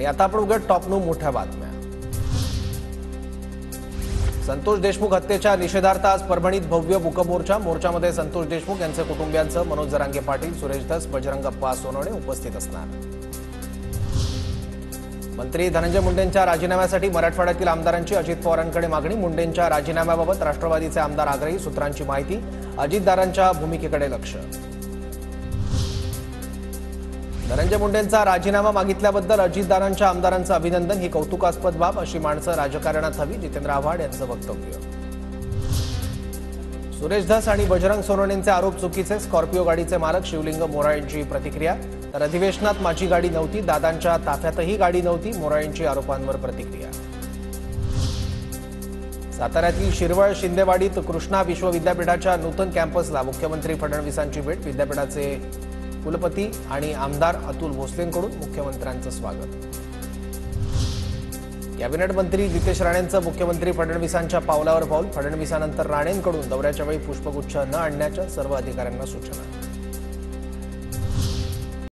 आणि आता आपण उघड टॉप 9 मोठ्या बातम्या। संतोष देशमुख हत्येच्या निषेधार्थ आज परभणीत भव्य मूकमोर्चा। मोर्चामध्ये संतोष देशमुख यांचे कुटुंबियांसह मनोज जरांगे पाटील, सुरेश धस, बजरंगप्पा सोनवणे उपस्थित असणार। मंत्री धनंजय मुंडेंच्या राजीनाम्यासाठी मराठवाड्यातील आमदारांची अजित पवारांकडे मागणी। मुंडेंच्या राजीनाम्याबाबत राष्ट्रवादीचे आमदार आग्रही, सूत्रांची माहिती। अजितदारांच्या भूमिकेकडे लक्ष। धनंजय मुंडेंचा राजीनामा मागितल्याबद्दल अजितदारांच्या आमदारांचं अभिनंदन। ही कौतुकास्पद बाब, अशी माणसं राजकारणात हवी, जितेंद्र आव्हाड यांचं वक्तव्य। सुरेश धस आणि बजरंग सोनवणेंचे आरोप चुकीचे। स्कॉर्पिओ गाडीचे मालक शिवलिंग मोराळेंची प्रतिक्रिया। तर अधिवेशनात माझी गाडी नव्हती, दादांच्या ताफ्यातही गाडी नव्हती, मोराळेंची आरोपांवर प्रतिक्रिया। साताऱ्यातील शिरवळ शिंदेवाडीत कृष्णा विश्वविद्यापीठाच्या नूतन कॅम्पसला मुख्यमंत्री फडणवीसांची भेट। विद्यापीठाचे कुलपती आणि आमदार अतुल भोसलेंकडून मुख्यमंत्र्यांचं स्वागत। कॅबिनेट मंत्री नितेश राणेंचं मुख्यमंत्री फडणवीसांच्या पावलावर पाऊल। फडणवीसांनंतर राणेंकडून दौऱ्याच्या वेळी पुष्पगुच्छ न आणण्याच्या सर्व अधिकाऱ्यांना सूचना।